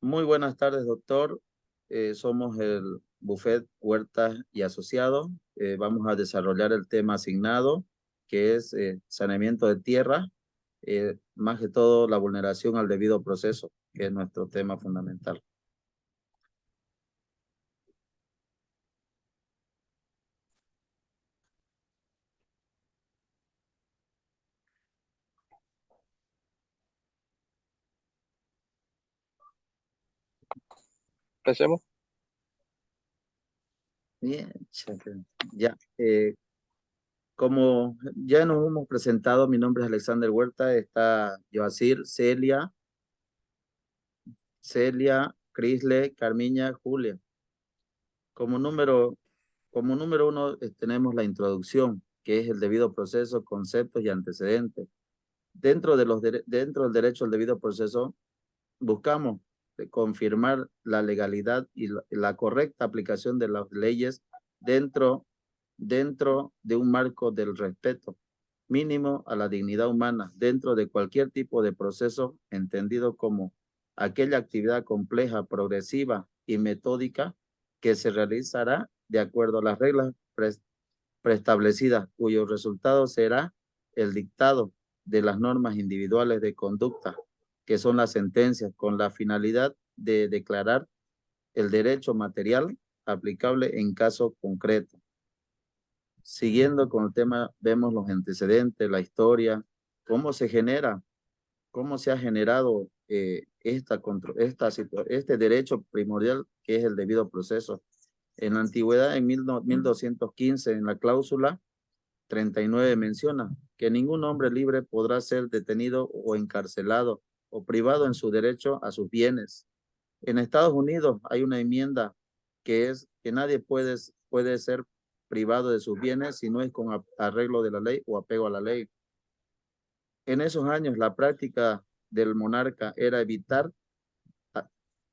Muy buenas tardes, doctor. Somos el Buffet Huertas y Asociados. Vamos a desarrollar el tema asignado, que es saneamiento de tierra, más que todo la vulneración al debido proceso, que es nuestro tema fundamental. Empecemos. Bien, chévere. Ya, como ya nos hemos presentado, mi nombre es Alexander Huerta, está Joacir, Celia, Crisle, Carmiña, Julia. Como número, como número uno tenemos la introducción, que es el debido proceso, conceptos y antecedentes. Dentro del derecho al debido proceso, buscamos confirmar la legalidad y la correcta aplicación de las leyes dentro, dentro de un marco del respeto mínimo a la dignidad humana, dentro de cualquier tipo de proceso entendido como aquella actividad compleja, progresiva y metódica que se realizará de acuerdo a las reglas preestablecidas, cuyo resultado será el dictado de las normas individuales de conducta, que son las sentencias, con la finalidad de declarar el derecho material aplicable en caso concreto. Siguiendo con el tema, vemos los antecedentes, la historia, cómo se genera, cómo se ha generado este derecho primordial que es el debido proceso. En la antigüedad, en 1215, en la cláusula 39 menciona que ningún hombre libre podrá ser detenido o encarcelado o privado en su derecho a sus bienes. En Estados Unidos hay una enmienda que es que nadie puede ser privado de sus bienes si no es con arreglo de la ley o apego a la ley. En esos años la práctica del monarca era evitar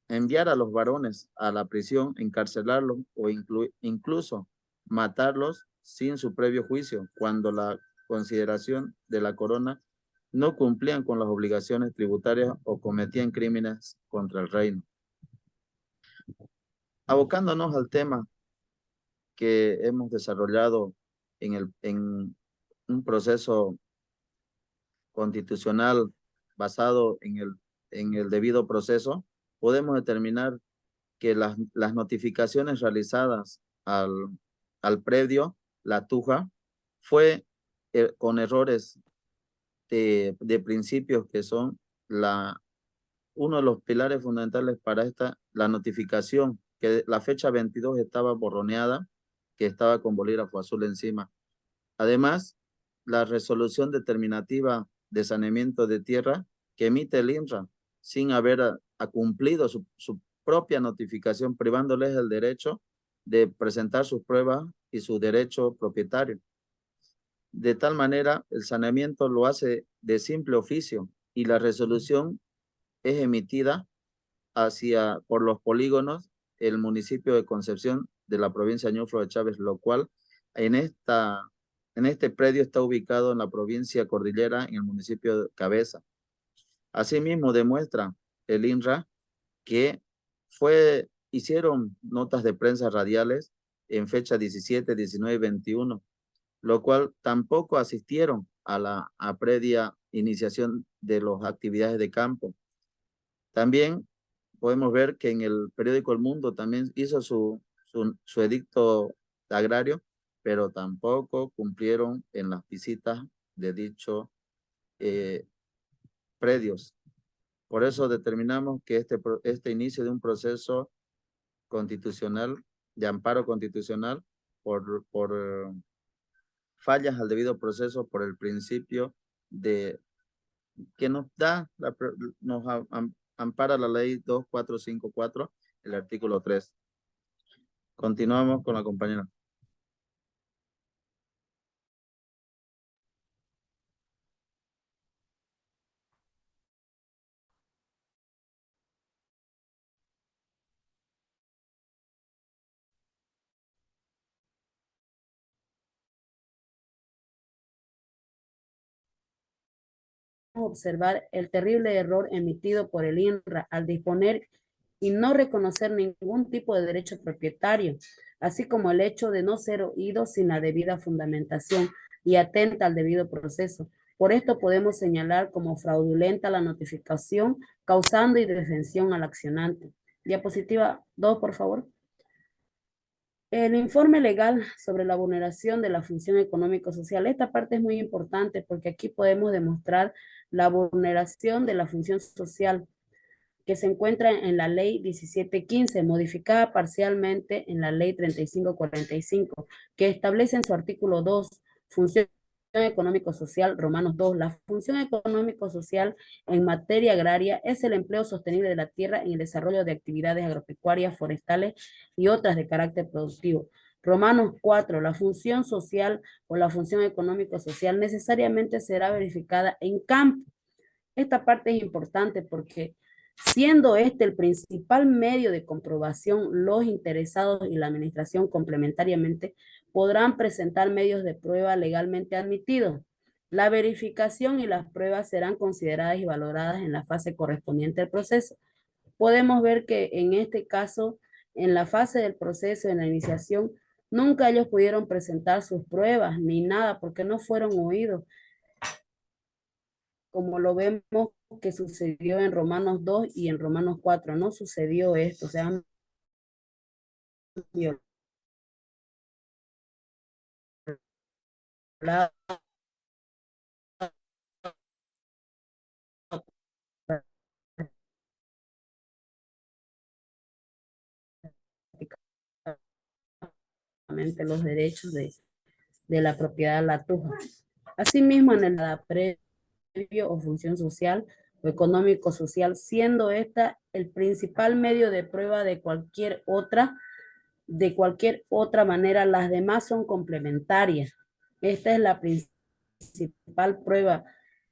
enviar a los varones a la prisión, encarcelarlos o incluso matarlos sin su previo juicio, cuando la consideración de la corona no cumplían con las obligaciones tributarias o cometían crímenes contra el reino. Abocándonos al tema que hemos desarrollado en un proceso constitucional basado en el debido proceso, podemos determinar que las notificaciones realizadas al predio, la tuja, fue con errores de principios que son uno de los pilares fundamentales para la notificación, que la fecha 22 estaba borroneada, que estaba con bolígrafo azul encima. Además, la resolución determinativa de saneamiento de tierra que emite el INRA sin haber cumplido su propia notificación, privándoles el derecho de presentar sus pruebas y su derecho propietario. De tal manera, el saneamiento lo hace de simple oficio y la resolución es emitida por los polígonos el municipio de Concepción de la provincia de Ñuflo de Chávez, lo cual en, en este predio está ubicado en la provincia Cordillera, en el municipio de Cabeza. Asimismo, demuestra el INRA que hicieron notas de prensa radiales en fecha 17, 19 y 21, lo cual tampoco asistieron a la previa iniciación de las actividades de campo. También podemos ver que en el periódico El Mundo también hizo su edicto agrario, pero tampoco cumplieron en las visitas de dichos predios. Por eso determinamos que este inicio de un proceso constitucional, de amparo constitucional, por fallas al debido proceso, por el principio de que nos da, nos ampara la ley 2454, el artículo 3. Continuamos con la compañera. Observar el terrible error emitido por el INRA al disponer y no reconocer ningún tipo de derecho propietario, así como el hecho de no ser oído sin la debida fundamentación y atenta al debido proceso. Por esto podemos señalar como fraudulenta la notificación, causando indefensión al accionante. Diapositiva 2, por favor. El informe legal sobre la vulneración de la función económico-social. Esta parte es muy importante porque aquí podemos demostrar la vulneración de la función social que se encuentra en la ley 1715, modificada parcialmente en la ley 3545, que establece en su artículo 2, función económico-social, Romanos 2, la función económico-social en materia agraria es el empleo sostenible de la tierra en el desarrollo de actividades agropecuarias, forestales y otras de carácter productivo. Romanos 4, la función social o la función económico-social necesariamente será verificada en campo. Esta parte es importante porque siendo este el principal medio de comprobación, los interesados y la administración complementariamente podrán presentar medios de prueba legalmente admitidos. La verificación y las pruebas serán consideradas y valoradas en la fase correspondiente al proceso. Podemos ver que en este caso, en la fase del proceso, en la iniciación, nunca ellos pudieron presentar sus pruebas ni nada porque no fueron oídos, como lo vemos que sucedió en Romanos 2 y en Romanos 4. No sucedió esto, o sea, violado prácticamente los derechos de la propiedad de la tuja. Asimismo, en el previo o función social o económico-social, siendo esta el principal medio de prueba de cualquier otra manera, las demás son complementarias. Esta es la principal prueba.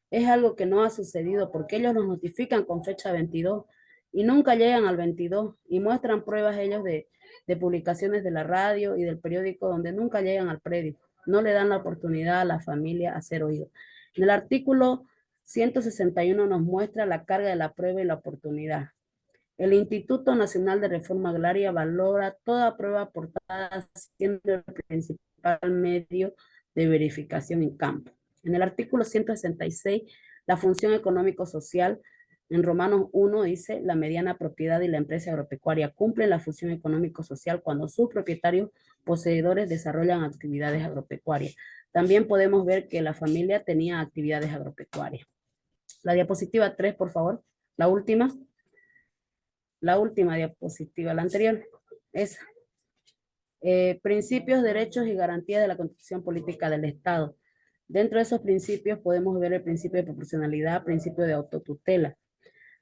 Es algo que no ha sucedido porque ellos nos notifican con fecha 22 y nunca llegan al 22 y muestran pruebas ellos de publicaciones de la radio y del periódico donde nunca llegan al predio. No le dan la oportunidad a la familia a ser oído. En el artículo 161 nos muestra la carga de la prueba y la oportunidad. El Instituto Nacional de Reforma Agraria valora toda prueba aportada siendo el principal medio de verificación en campo. En el artículo 166, la función económico-social, en Romanos 1 dice, la mediana propiedad y la empresa agropecuaria cumplen la función económico-social cuando sus propietarios poseedores desarrollan actividades agropecuarias. También podemos ver que la familia tenía actividades agropecuarias. La diapositiva 3, por favor, la última. La última diapositiva, la anterior, esa. Principios, derechos y garantías de la Constitución Política del Estado. Dentro de esos principios podemos ver el principio de proporcionalidad, principio de autotutela.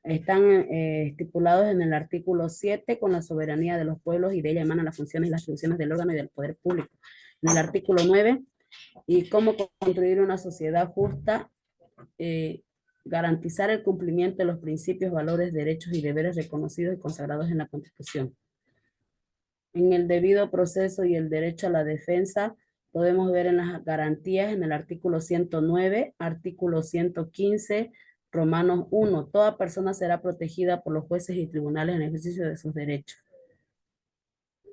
Están estipulados en el artículo 7 con la soberanía de los pueblos y de ella emanan las funciones y las atribuciones del órgano y del poder público. En el artículo 9 y cómo construir una sociedad justa, garantizar el cumplimiento de los principios, valores, derechos y deberes reconocidos y consagrados en la Constitución. En el debido proceso y el derecho a la defensa, podemos ver en las garantías en el artículo 109, artículo 115, Romanos 1. Toda persona será protegida por los jueces y tribunales en ejercicio de sus derechos.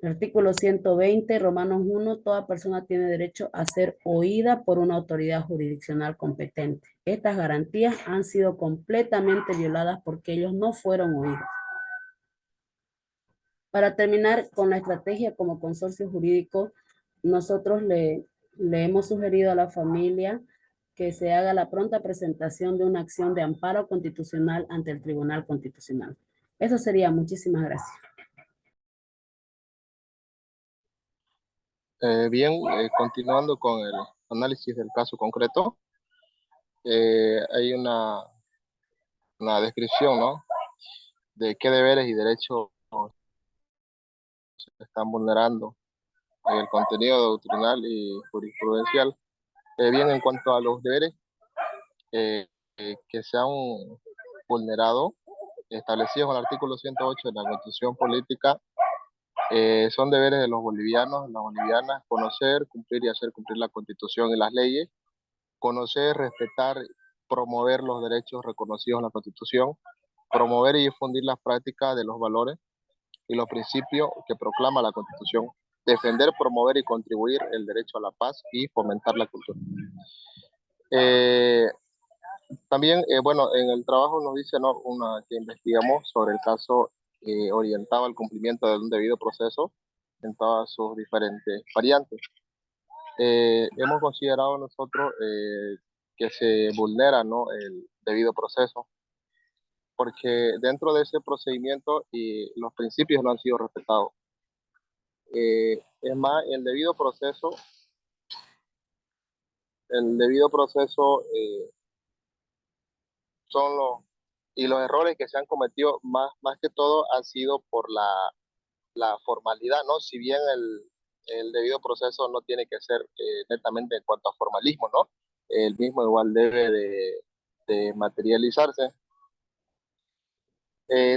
El artículo 120, Romanos 1, toda persona tiene derecho a ser oída por una autoridad jurisdiccional competente. Estas garantías han sido completamente violadas porque ellos no fueron oídos. Para terminar con la estrategia como consorcio jurídico, nosotros le hemos sugerido a la familia que se haga la pronta presentación de una acción de amparo constitucional ante el Tribunal Constitucional. Eso sería. Muchísimas gracias. Bien, continuando con el análisis del caso concreto, hay una descripción, ¿no?, de qué deberes y derechos se están vulnerando en el contenido doctrinal y jurisprudencial. Bien, en cuanto a los deberes que se han vulnerado, establecidos en el artículo 108 de la Constitución Política, son deberes de los bolivianos, las bolivianas, conocer, cumplir y hacer cumplir la Constitución y las leyes, conocer, respetar, promover los derechos reconocidos en la Constitución, promover y difundir las prácticas de los valores y los principios que proclama la Constitución, defender, promover y contribuir el derecho a la paz y fomentar la cultura. También, bueno, en el trabajo nos dice, ¿no?, que investigamos sobre el caso orientado al cumplimiento de un debido proceso en todas sus diferentes variantes. Hemos considerado nosotros que se vulnera, ¿no?, el debido proceso, porque dentro de ese procedimiento los principios no han sido respetados. Es más, el debido proceso son los errores que se han cometido más que todo han sido por la formalidad, ¿no? Si bien el debido proceso no tiene que ser netamente en cuanto a formalismo, ¿no? El mismo igual debe de materializarse.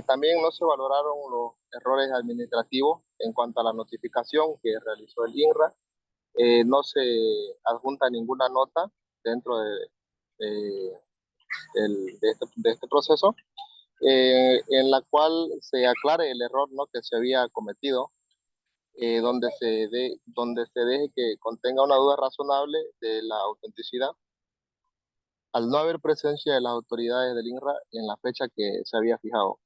También no se valoraron los errores administrativos en cuanto a la notificación que realizó el INRA. No se adjunta ninguna nota dentro de este proceso, en la cual se aclare el error, ¿no?, que se había cometido, donde se deje que contenga una duda razonable de la autenticidad, al no haber presencia de las autoridades del INRA en la fecha que se había fijado.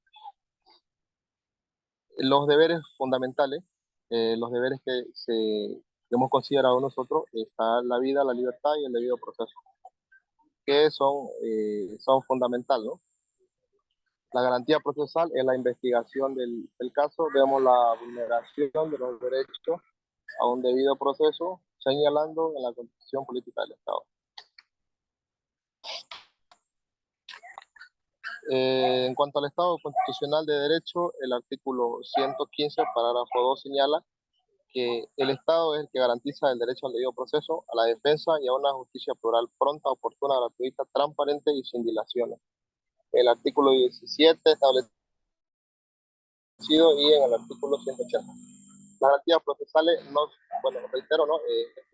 Los deberes fundamentales, los deberes que hemos considerado nosotros, está la vida, la libertad y el debido proceso, que son fundamentales, ¿no? La garantía procesal es la investigación del caso. Vemos la vulneración de los derechos a un debido proceso, señalando en la Constitución Política del Estado. En cuanto al Estado Constitucional de Derecho, el artículo 115, parágrafo 2, señala que el Estado es el que garantiza el derecho al debido proceso, a la defensa y a una justicia plural, pronta, oportuna, gratuita, transparente y sin dilaciones. El artículo 17 establecido y en el artículo 180. Las garantías procesales, bueno, reitero, ¿no?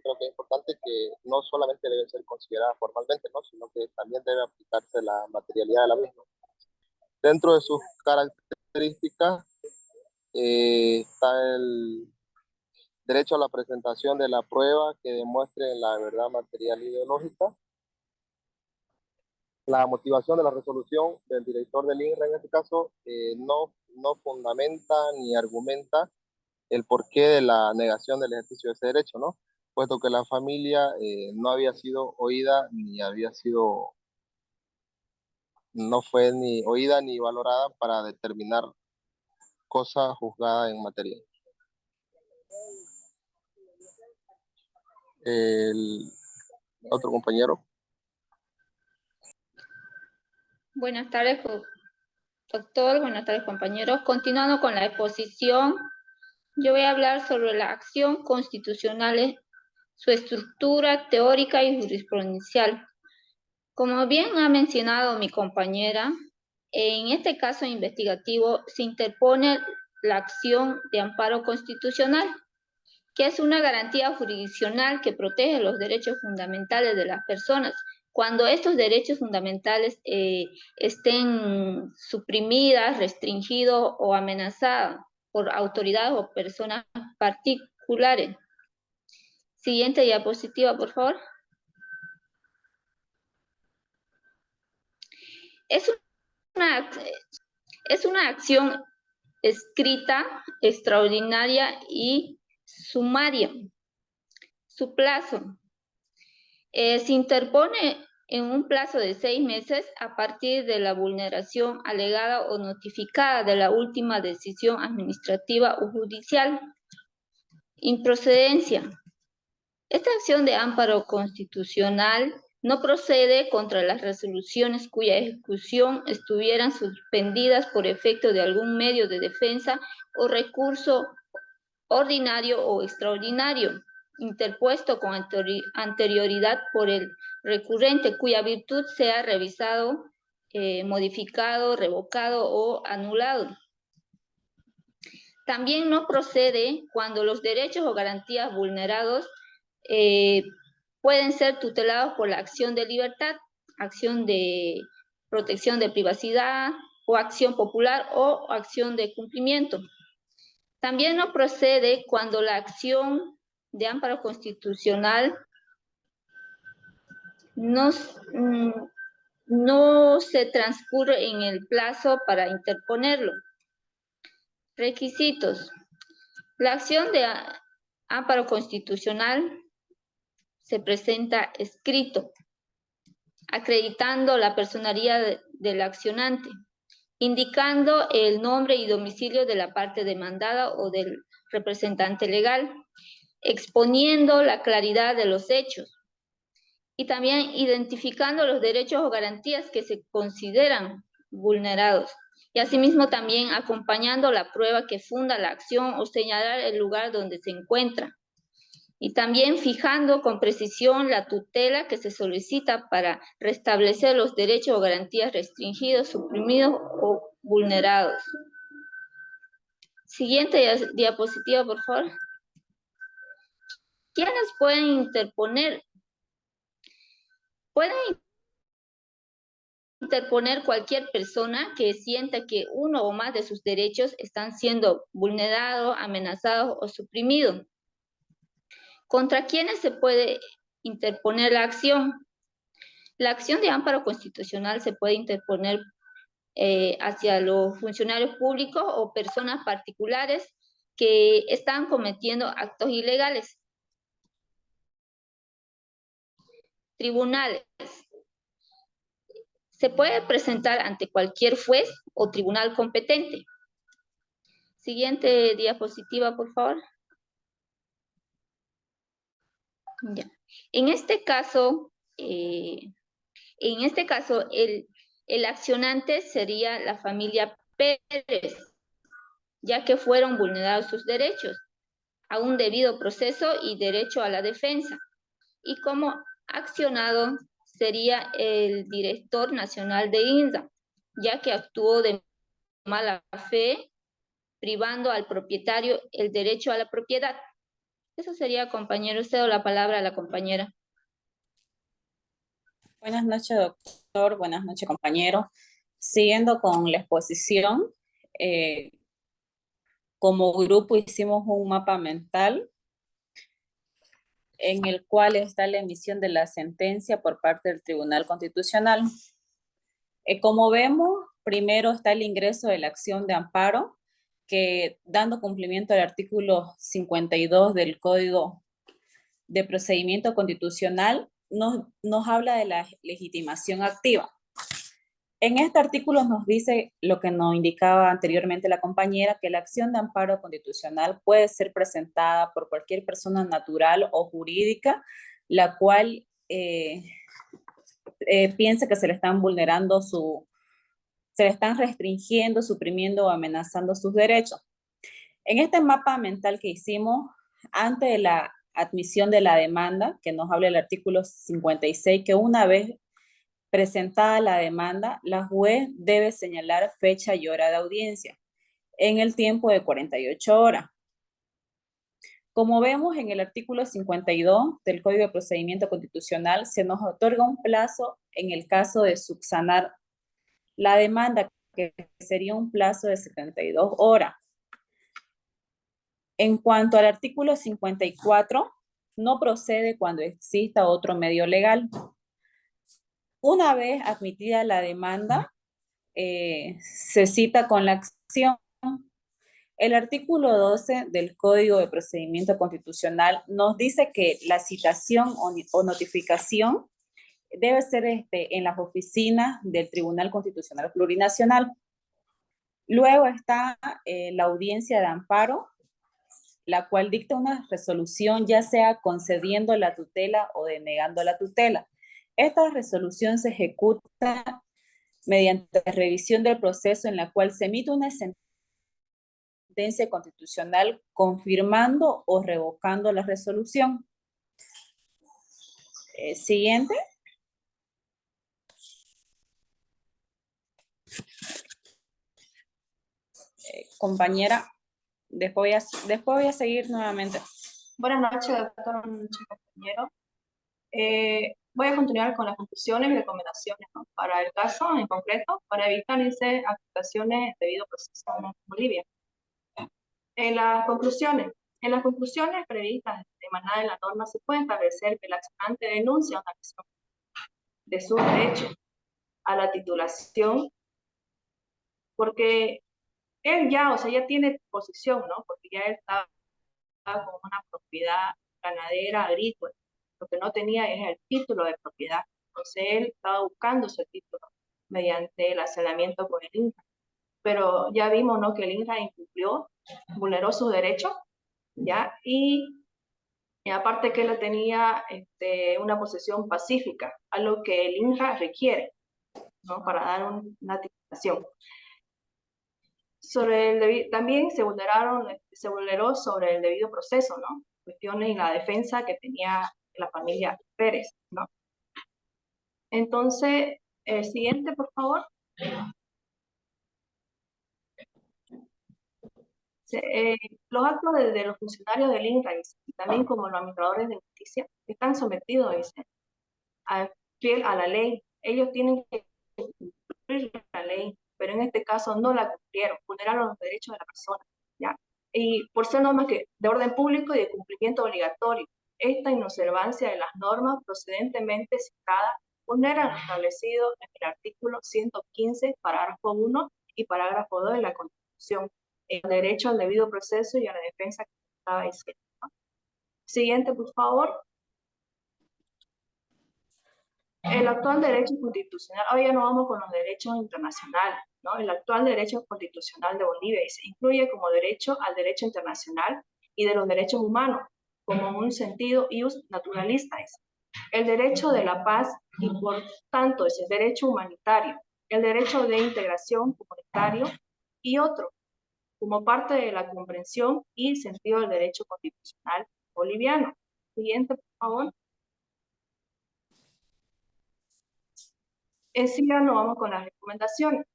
Creo que es importante que no solamente deben ser consideradas formalmente, ¿no?, sino que también debe aplicarse la materialidad de la misma. Dentro de sus características está el derecho a la presentación de la prueba que demuestre la verdad material e ideológica, la motivación de la resolución del director del INRA, en este caso, no fundamenta ni argumenta el porqué de la negación del ejercicio de ese derecho, ¿no?, puesto que la familia no había sido oída ni no fue ni oída ni valorada para determinar cosa juzgada en materia. El otro compañero. Buenas tardes, doctor. Buenas tardes, compañeros. Continuando con la exposición, yo voy a hablar sobre la acción constitucional, su estructura teórica y jurisprudencial. Como bien ha mencionado mi compañera, en este caso investigativo se interpone la acción de amparo constitucional, que es una garantía jurisdiccional que protege los derechos fundamentales de las personas cuando estos derechos fundamentales estén suprimidas, restringidos o amenazados por autoridades o personas particulares. Siguiente diapositiva, por favor. Es una acción escrita, extraordinaria y sumaria. Su plazo se interpone en un plazo de 6 meses a partir de la vulneración alegada o notificada de la última decisión administrativa o judicial. Improcedencia. Esta acción de amparo constitucional no procede contra las resoluciones cuya ejecución estuvieran suspendidas por efecto de algún medio de defensa o recurso ordinario o extraordinario, interpuesto con anterioridad por el recurrente, cuya virtud sea revisado, modificado, revocado o anulado. También no procede cuando los derechos o garantías vulnerados pueden ser tutelados por la acción de libertad, acción de protección de privacidad, o acción popular o acción de cumplimiento. También no procede cuando la acción de amparo constitucional no se transcurre en el plazo para interponerlo. Requisitos. La acción de amparo constitucional se presenta escrito, acreditando la personalidad del accionante, indicando el nombre y domicilio de la parte demandada o del representante legal, exponiendo la claridad de los hechos y también identificando los derechos o garantías que se consideran vulnerados y asimismo también acompañando la prueba que funda la acción o señalar el lugar donde se encuentra. Y también fijando con precisión la tutela que se solicita para restablecer los derechos o garantías restringidos, suprimidos o vulnerados. Siguiente diapositiva, por favor. ¿Quiénes pueden interponer? Pueden interponer cualquier persona que sienta que uno o más de sus derechos están siendo vulnerados, amenazados o suprimidos. ¿Contra quiénes se puede interponer la acción? La acción de amparo constitucional se puede interponer hacia los funcionarios públicos o personas particulares que están cometiendo actos ilegales. Tribunales. Se puede presentar ante cualquier juez o tribunal competente. Siguiente diapositiva, por favor. Ya. En este caso, el accionante sería la familia Pérez, ya que fueron vulnerados sus derechos a un debido proceso y derecho a la defensa. Y como accionado sería el director nacional de INSA, ya que actuó de mala fe, privando al propietario el derecho a la propiedad. Eso sería, compañero. Cedo la palabra a la compañera. Buenas noches, doctor. Buenas noches, compañero. Siguiendo con la exposición, como grupo hicimos un mapa mental en el cual está la emisión de la sentencia por parte del Tribunal Constitucional. Como vemos, primero está el ingreso de la acción de amparo, que dando cumplimiento al artículo 52 del Código de Procedimiento Constitucional, nos habla de la legitimación activa. En este artículo nos dice lo que nos indicaba anteriormente la compañera, que la acción de amparo constitucional puede ser presentada por cualquier persona natural o jurídica, la cual piense que se le están vulnerando se le están restringiendo, suprimiendo o amenazando sus derechos. En este mapa mental que hicimos, antes de la admisión de la demanda, que nos habla el artículo 56, que una vez presentada la demanda, la juez debe señalar fecha y hora de audiencia en el tiempo de 48 horas. Como vemos en el artículo 52 del Código de Procedimiento Constitucional, se nos otorga un plazo en el caso de subsanar la demanda, que sería un plazo de 72 horas. En cuanto al artículo 54, no procede cuando exista otro medio legal. Una vez admitida la demanda, se cita con la acción. El artículo 12 del Código de Procedimiento Constitucional nos dice que la citación o notificación debe ser en las oficinas del Tribunal Constitucional Plurinacional. Luego está la audiencia de amparo, la cual dicta una resolución, ya sea concediendo la tutela o denegando la tutela. Esta resolución se ejecuta mediante revisión del proceso, en la cual se emite una sentencia constitucional confirmando o revocando la resolución. Siguiente. Compañera, después voy a seguir nuevamente. Buenas noches, doctor. Buenas noches, compañero. Voy a continuar con las conclusiones y recomendaciones, ¿no? Para el caso en concreto, para evitar afectaciones debido a proceso en Bolivia. En las conclusiones previstas emanadas en la norma se puede establecer que el accionante denuncia una acción de su derecho a la titulación, porque él ya, o sea, ya tiene posición, ¿no? Porque ya él estaba con una propiedad ganadera, agrícola. Lo que no tenía es el título de propiedad. Entonces él estaba buscando ese título mediante el asesoramiento con el INRA. Pero ya vimos, ¿no?, que el INRA incumplió, vulneró sus derechos, ¿ya? Y aparte que él tenía una posesión pacífica, algo que el INRA requiere, ¿no?, para dar una titulación. También se vulneró sobre el debido proceso, ¿no? Cuestiones y la defensa que tenía la familia Pérez, ¿no? Entonces, el siguiente, por favor. Los actos de los funcionarios del INRA y también como los administradores de justicia están sometidos, fiel a la ley. Ellos tienen que cumplir la ley, pero en este caso no la cumplieron, vulneraron los derechos de la persona, ¿ya? Y por ser normas de orden público y de cumplimiento obligatorio, esta inobservancia de las normas precedentemente citadas vulnera lo establecido en el artículo 115, parágrafo 1 y parágrafo 2 de la Constitución, el derecho al debido proceso y a la defensa que estaba diciendo, ¿no? Siguiente, por favor. El actual derecho constitucional, hoy ya no vamos con los derechos internacionales, ¿no? El actual derecho constitucional de Bolivia se incluye como derecho al derecho internacional y de los derechos humanos, como un sentido ius naturalista. El derecho de la paz y por tanto es el derecho humanitario, el derecho de integración comunitario y otro, como parte de la comprensión y sentido del derecho constitucional boliviano. Siguiente, por favor. En sí ya no vamos con las recomendaciones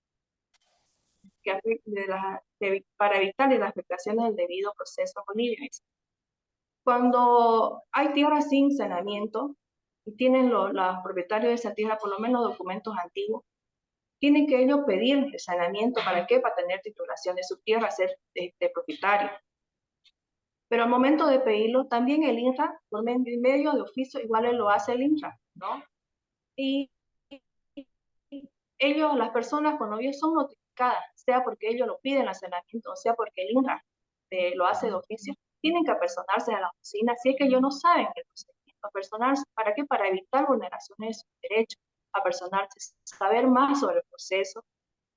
para evitar las afectaciones del debido proceso en Bolivia. Cuando hay tierras sin saneamiento y tienen los propietarios de esa tierra por lo menos documentos antiguos, tienen que ellos pedir el saneamiento. ¿Para qué? Para tener titulación de su tierra, ser propietario. Pero al momento de pedirlo, también el INRA, por medio de oficio, igual lo hace el INRA, ¿no? Y ellos, las personas, cuando ellos son notificadas, sea porque ellos lo piden al saneamiento, o sea porque el INRA lo hace de oficio, tienen que apersonarse a la oficina, si es que ellos no saben el procedimiento, apersonarse. ¿Para qué? Para evitar vulneraciones de sus derechos, apersonarse, saber más sobre el proceso,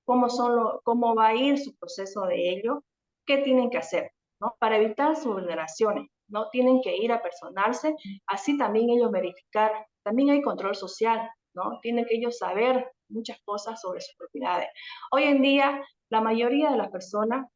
cómo va a ir su proceso de ello, qué tienen que hacer, ¿no? Para evitar sus vulneraciones, ¿no? Tienen que ir a personarse, así también ellos verificar, también hay control social, ¿no? Tienen que ellos saber muchas cosas sobre sus propiedades. Hoy en día, la mayoría de las personas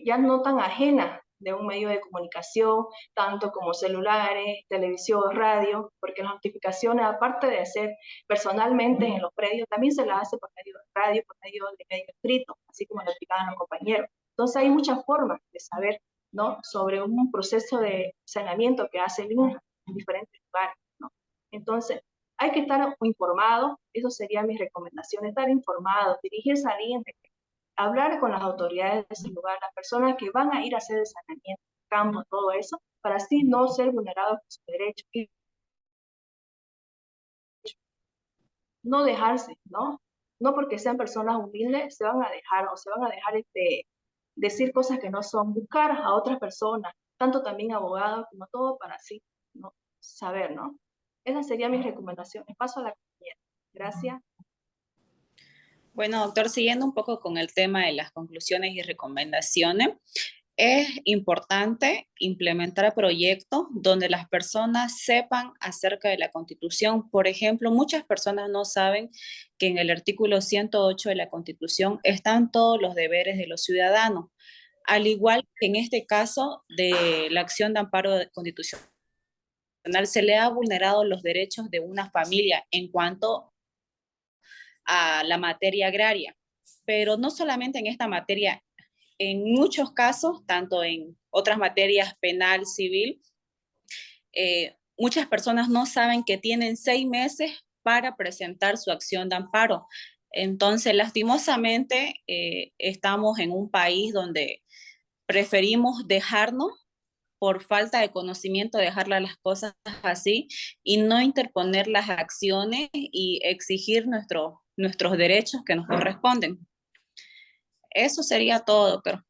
ya no tan ajenas de un medio de comunicación, tanto como celulares, televisión, radio, porque las notificaciones, aparte de hacer personalmente en los predios, también se las hace por medio de radio, por medio de medio escrito, así como lo explicaban los compañeros. Entonces hay muchas formas de saber, ¿no?, sobre un proceso de saneamiento que hace el INRA en diferentes lugares, ¿no? Entonces, hay que estar informados, eso sería mi recomendación, estar informados, dirigirse al INRA, hablar con las autoridades de ese lugar, las personas que van a ir a hacer el saneamiento, campo, todo eso, para así no ser vulnerados por sus derechos. Y no dejarse, ¿no? No porque sean personas humildes se van a dejar o se van a dejar decir cosas que no son, buscar a otras personas, tanto también abogados como todo, para así, ¿no?, saber, ¿no? Esa sería mi recomendación. Paso a la compañera. Gracias. Bueno, doctor, siguiendo un poco con el tema de las conclusiones y recomendaciones, es importante implementar proyectos donde las personas sepan acerca de la Constitución. Por ejemplo, muchas personas no saben que en el artículo 108 de la Constitución están todos los deberes de los ciudadanos, al igual que en este caso de la acción de amparo constitucional, se le ha vulnerado los derechos de una familia en cuanto a la materia agraria, pero no solamente en esta materia, en muchos casos, tanto en otras materias penal, civil, muchas personas no saben que tienen 6 meses para presentar su acción de amparo. Entonces, lastimosamente, estamos en un país donde preferimos dejarnos por falta de conocimiento, dejarlas las cosas así y no interponer las acciones y exigir nuestros derechos que nos corresponden. Eso sería todo, doctor.